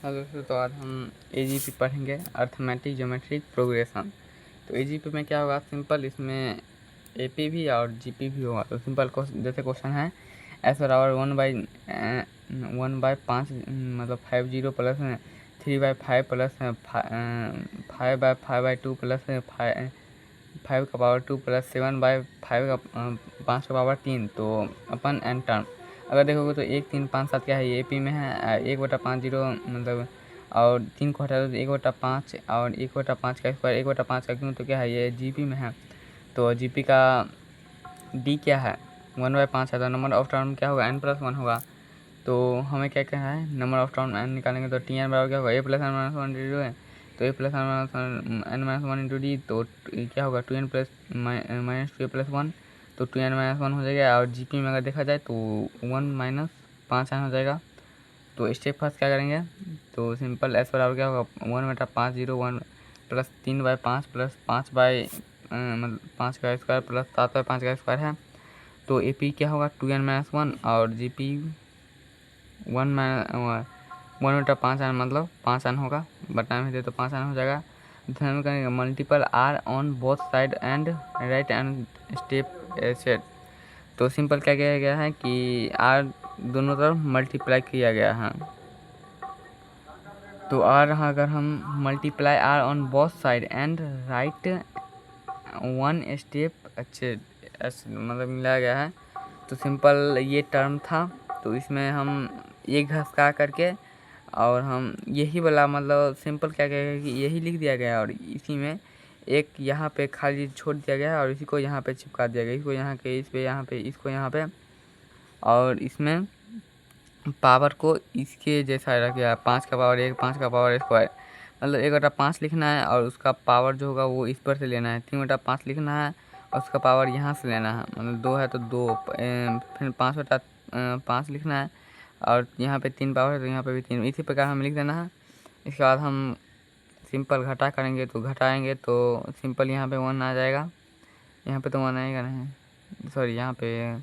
Hello दोस्तों, तो आज हम एजीपी पढ़ेंगे, अर्थमेटिक ज्योमेट्रिक प्रोग्रेशन। तो एजीपी में क्या होगा, सिंपल इसमें एपी भी और जीपी भी होगा। तो सिंपल जैसे क्वेश्चन है एस बराबर 1/5 मतलब 50 प्लस 3/5 प्लस 5/5/2 प्लस 5 का पावर 2 प्लस 7/5 का 5 का पावर 3। तो अपन एन टर्म अगर देखोगे तो 1 3 5 7 क्या है, ये पी में है। 1/5 जीरो मतलब और 3 को हटा दो तो 1/5 और 1/5 का स्क्वायर 1/5 का क्यों, तो क्या है ये जीपी में है। तो जीपी का डी क्या है 1/5 है, तो नंबर ऑफ टर्म क्या होगा n+1 होगा। तो हमें क्या कहना है, नंबर ऑफ टर्म n निकालेंगे तो टी एन बराबर क्या होगा a plus n minus one d है। तो a plus n minus one into d, तो क्या होगा 2n प्लस माइनस 2a+1, तो 2n-1 हो जाएगा। और जीपी में अगर देखा जाए तो 1-5n हो जाएगा। तो स्टेप फर्स्ट क्या करेंगे, तो सिंपल एस बराबर क्या होगा 1/5 0 1 प्लस 3/5 प्लस 5 मतलब 5 का स्क्वायर प्लस 7/5 का स्क्वायर है। तो ए पी क्या होगा 2n-1 और जी पी 1/5n मतलब 5n होगा। बटना में दे तो 5n हो जाएगा। ध्यान करेंगे multiple r on both side and right and step set. तो सिंपल क्या किया गया है कि आर दोनों तरफ मल्टीप्लाई किया गया है। तो आर अगर हम multiply r on both side and right 1 step अच्छे मतलब मिलाया गया है। तो सिंपल ये टर्म था, तो इसमें हम एक घसका करके और हम यही वाला मतलब सिंपल क्या कहेगा कि यही लिख दिया गया है और इसी में एक यहाँ पे खाली छोड़ दिया गया है और इसी को यहाँ पे चिपका दिया गया, इसको यहाँ के इस पे यहाँ पे इसको यहाँ पे, और इसमें पावर को इसके जैसा रख गया 5 का पावर 1 5 का पावर स्क्वायर मतलब 1/5 लिखना है और उसका पावर जो होगा वो इस पर से लेना है। 3/5 लिखना है और उसका पावर यहाँ से लेना है, मतलब 2 है तो 2 फिर 5/5 लिखना है और यहाँ पे 3 पावर है तो यहाँ पे भी 3, इसी प्रकार हमें लिख देना है। इसके बाद हम सिंपल घटा करेंगे तो घटाएंगे तो सिंपल यहाँ पे 1 आ जाएगा, यहाँ पे तो 1 आएगा नहीं, सॉरी यहाँ पे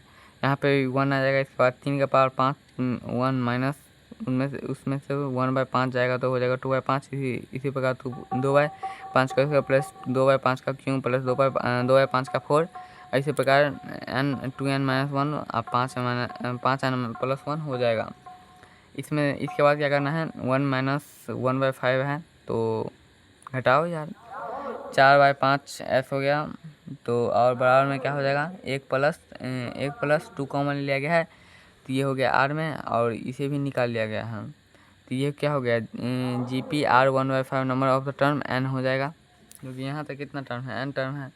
1 आ जाएगा। इसके बाद 3 का पावर 5 1 माइनस उसमें से 1/5 जाएगा तो हो जाएगा 2/5। इसी प्रकार 2/5 का स्क्वायर प्लस 2/5 का क्यूब प्लस 2/5 का 4। इसी प्रकार n 2n-1 और 5n+1 हो जाएगा। इसमें इसके बाद क्या करना है 1-1/5 है तो घटाओ यार 4/5 ऐसा हो गया। तो और बराबर में क्या हो जाएगा 1+2 कॉमन लिया गया है तो ये हो गया आर में और इसे भी निकाल लिया गया है। तो ये क्या हो गया G P R 1/5 number of the term n हो जाएगा, क्योंकि यहाँ तक कितना टर्म है एन टर्म है।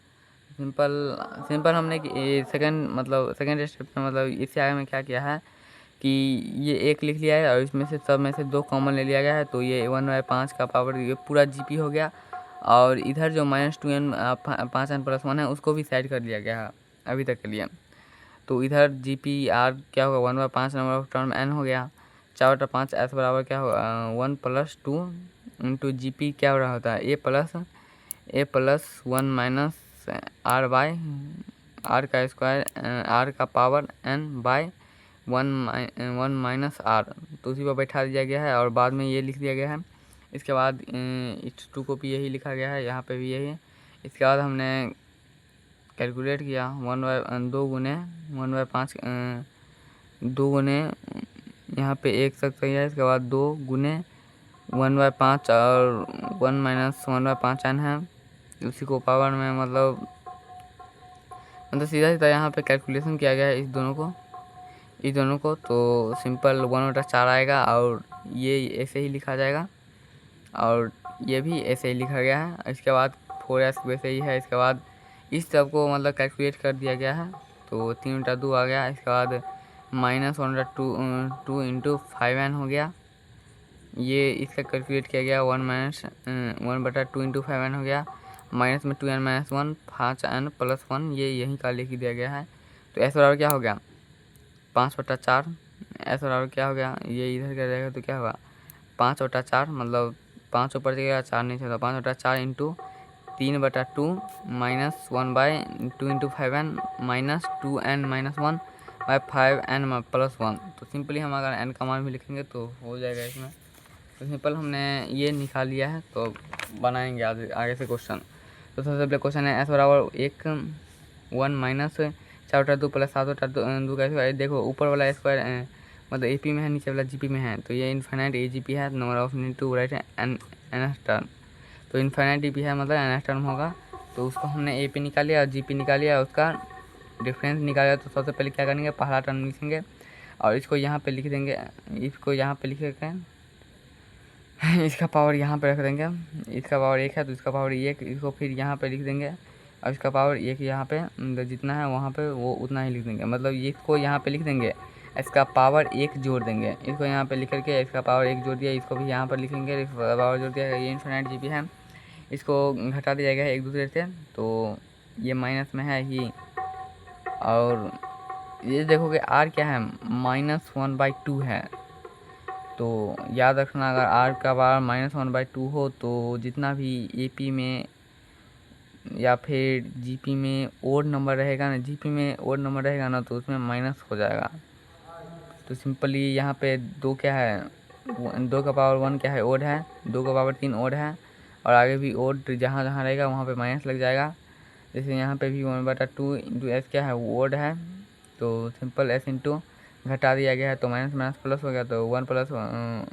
सिंपल हमने सेकेंड स्टेप में मतलब इससे आगे में क्या किया है कि ये एक लिख लिया है और इसमें से सब में से 2 कॉमन ले लिया गया है। तो ये 1/5 का पावर ये पूरा जीपी हो गया और इधर जो -2n 5n+1 है उसको भी साइड कर लिया गया है अभी तक के लिए। तो इधर जी पी आर क्या होगा 1/5 नंबर ऑफ टर्म एन हो गया। 4/5 एस बराबर क्या होगा 1+2 इंटू जी पी क्या हो रहा होता है a+1 माइनस आर का स्क्वायर आर का power n by 1 minus r, तो उसी पर बैठा दिया गया है और बाद में ये लिख दिया गया है। इसके बाद इस 2 को भी यही लिखा गया है, यहाँ पे भी यही है। इसके बाद हमने कैलकुलेट किया 2 गुने 1/5 2 गुने यहाँ पे 1 सकता है, इसके बाद 2 गुने 1/5 और 1-1/5n है, उसी को पावर में मतलब सीधा यहाँ पे कैलकुलेशन किया गया है इस दोनों को। तो सिंपल 1/4 आएगा और ये ऐसे ही लिखा जाएगा और ये भी ऐसे ही लिखा गया है। इसके बाद 4s वैसे ही है। इसके बाद इस सब को मतलब कैलकुलेट कर दिया गया है तो 3/2 आ गया। इसके बाद -1/2 इंटू 5n हो गया, ये इसका कैलकुलेट किया गया 1/2 इंटू 5n हो गया। माइनस में 2n-1 5n+1 ये यहीं का लिख दिया गया है। तो ऐसा बराबर क्या हो गया 5/4। ऐसा बराबर क्या हो गया ये इधर का रहेगा तो क्या होगा 5/4 मतलब 5 ऊपर जाएगा 4 नहीं होता 5/4 into 3/2 -1/2 into 5n minus 2n-1 bye 5n+1। तो सिंपली हम अगर n का मान भी लिखेंगे तो हो जाएगा इसमें तो सिंपल हमने ये निकाल लिया है, तो बनाएंगे आगे से क्वेश्चन। तो सबसे पहले क्वेश्चन है एस बराबर 1 माइनस 4 बटा 2 प्लस 7 बटा 2 का स्क्वायर। देखो ऊपर वाला स्क्वायर मतलब AP में है, नीचे वाला GP में है, तो ये इन्फाइनाइट AGP है, number of unit to right है एन टर्म। तो इन्फाइनाइट DP है मतलब एन टर्म होगा, तो उसको हमने AP निकाल लिया और GP निकाल लिया, उसका डिफरेंस निकाला। तो सबसे पहले क्या करेंगे, पहला टर्म लिखेंगे और इसको यहाँ पे लिख देंगे, इसको यहाँ पे लिख देते हैं, इसका पावर यहाँ पे रख देंगे। इसका पावर 1 है तो इसका पावर 1, इसको फिर यहाँ पे लिख देंगे और इसका पावर 1 यहाँ पे जितना है वहाँ पे वो उतना ही लिख देंगे। मतलब इसको यहाँ पे लिख देंगे, इसका पावर 1 जोड़ देंगे, इसको यहाँ पे लिख करके इसका पावर 1 जोड़ दिया, इसको भी यहाँ पर लिखेंगे, इसका पावर जोड़ दिया। ये इन्फिनिट GP है, इसको घटा दिया गया है एक दूसरे से, तो ये माइनस में है ही। और ये देखोगे R क्या है, -1/2 है। तो याद रखना, अगर R का पावर -1/2 हो तो जितना भी AP में या फिर GP में ओड नंबर रहेगा ना, GP में ओड नंबर रहेगा ना, तो उसमें माइनस हो जाएगा। तो सिंपली यहाँ पे 2 क्या है, 2 का पावर 1 क्या है, ओड है, 2 का पावर 3 ओड है, और आगे भी ओड जहाँ जहाँ रहेगा वहाँ पे माइनस लग जाएगा। जैसे यहाँ पे भी 1/2 इंटू S क्या है, वो ओड है, तो सिंपल S इंटू घटा दिया गया है, तो माइनस माइनस प्लस हो गया, तो 1 प्लस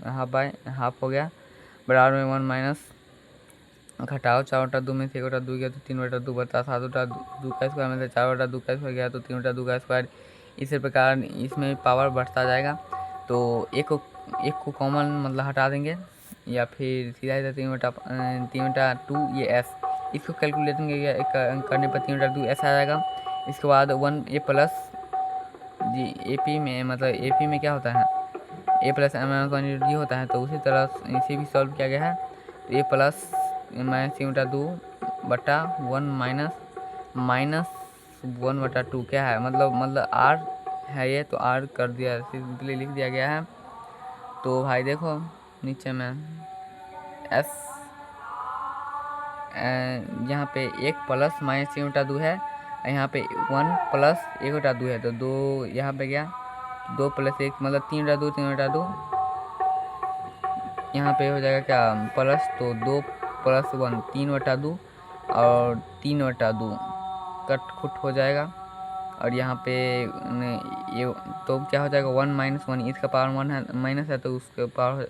हाफ बाय हाफ हो गया, बराबर में 1 माइनस घटाओ 4/2 में से 1/2 गया तो 3/2 बता 7/2 का स्क्वायर में से 4/2 का स्क्वायर गया तो 3/2 का स्क्वायर। इसी प्रकार इसमें पावर बढ़ता जाएगा। तो एक को कॉमन मतलब हटा देंगे, या फिर सीधा सीधा 3/2 ये S, इसको कैलकुलेटिंग करने पर 3/2 S आ जाएगा। इसके बाद 1 A प्लस जी AP में, मतलब AP में क्या होता है, A प्लस -1 होता है, तो उसी तरह इसे भी सॉल्व किया गया है। तो A प्लस -3/2 बटा 1 माइनस 1/2 क्या है, मतलब R है ये, तो R कर दिया, सिंपली लिख दिया गया है। तो भाई देखो नीचे में S यहाँ पे 1 प्लस -3/2 है, यहाँ पे 1 प्लस 1/2 है, तो 2 यहाँ पे गया, 2 प्लस 1 मतलब 3/2 यहाँ पे हो जाएगा क्या प्लस, तो 2 प्लस 1 3/2 और 3/2 कट खुट हो जाएगा। और यहाँ पे ये तो क्या हो जाएगा 1 - 1, इसका पावर 1 है, माइनस है, तो उसके पावर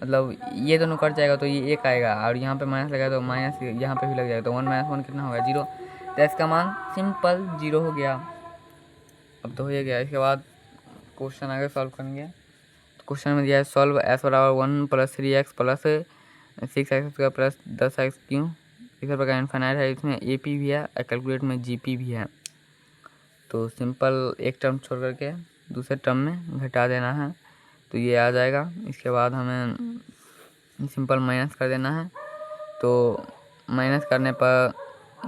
मतलब ये दोनों कट जाएगा तो ये 1 आएगा, और यहाँ पे माइनस लगा तो माइनस यहाँ पे भी लग जाएगा, तो 1 - 1 कितना होगा 0, तो इसका मान सिंपल 0 हो गया। अब तो हो गया। इसके बाद क्वेश्चन आगे सॉल्व करेंगे। तो क्वेश्चन में दिया है सॉल्व S बराबर 1 + 3x + 6x² + 10x³ इस प्रकार इन्फिनिट है। इसमें AP भी है और कैलकुलेट में GP भी है। तो सिंपल एक टर्म छोड़ करके दूसरे टर्म में घटा देना है, तो ये आ जाएगा। इसके बाद हमें सिंपल माइनस कर देना है, तो माइनस करने पर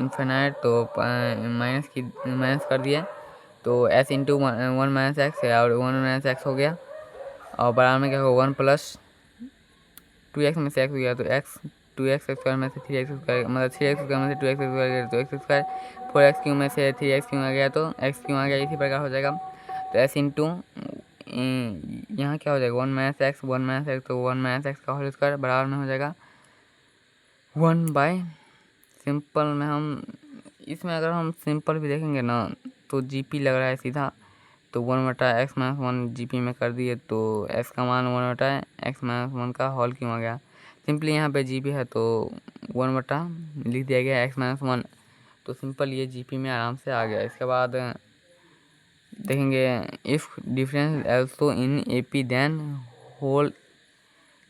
इन्फिनिट, तो माइनस कर दिए, तो S इंटू 1 - x है, और 1 - x हो गया, और बराबर में क्या होगा 1 + 2x में से x हो गया, तो x 2x² में से 3x², मतलब 3x² में से 2x² तो x², 4x³ में से 3x³ आ गया तो x³ आ गया। इसी प्रकार हो जाएगा। तो S इंटू यहाँ क्या हो जाएगा 1 - x 1 - x, तो 1 - x का होल स्क्वायर बराबर में हो जाएगा 1/, सिंपल में हम इसमें अगर हम सिंपल भी देखेंगे ना तो GP लग रहा है सीधा, तो 1/x - 1 GP में कर दिए, तो S का मान 1/x - 1 का होल क्यों आ गया। सिंपली यहाँ पे GP है तो 1 लिख दिया गया x - 1, तो सिंपल ये GP में आराम से आ गया। इसके बाद देखेंगे if difference also in AP then whole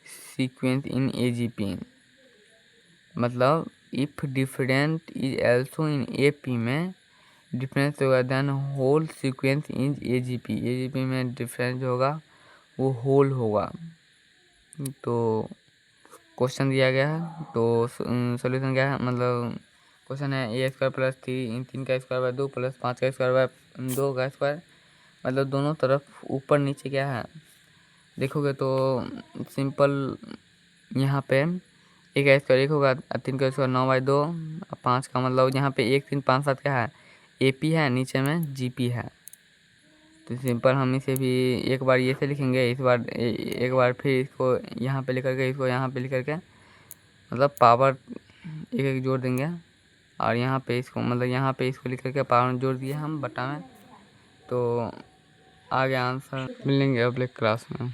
sequence in AGP, मतलब if different is also in AP में डिफरेंस होगा then whole sequence in AGP में डिफरेंस होगा वो होल होगा। तो क्वेश्चन दिया गया है, तो सॉल्यूशन क्या है, मतलब क्वेश्चन है A² + 3 का स्क्वायर बाय 2 + 5 का स्क्वायर बाय 2 का स्क्वायर, मतलब दोनों तरफ ऊपर नीचे क्या है देखोगे तो सिंपल यहाँ पे 1 का स्क्वायर 1 होगा, 3 का स्क्वायर 9/2, 5 का मतलब यहाँ पे 1 3 5 7 क्या है AP है, नीचे में GP है, तो सिंपल हम इसे भी एक बार ये से लिखेंगे, इस बार एक बार फिर इसको यहाँ पे लिख करके इसको यहाँ पे लिख करके मतलब पावर एक एक जोड़ देंगे। और यहाँ पे इसको मतलब यहाँ पे इसको लिख करके पावर जोड़ दिए हम बटा में। तो आ गया आंसर। मिलेंगे अगले क्लास में।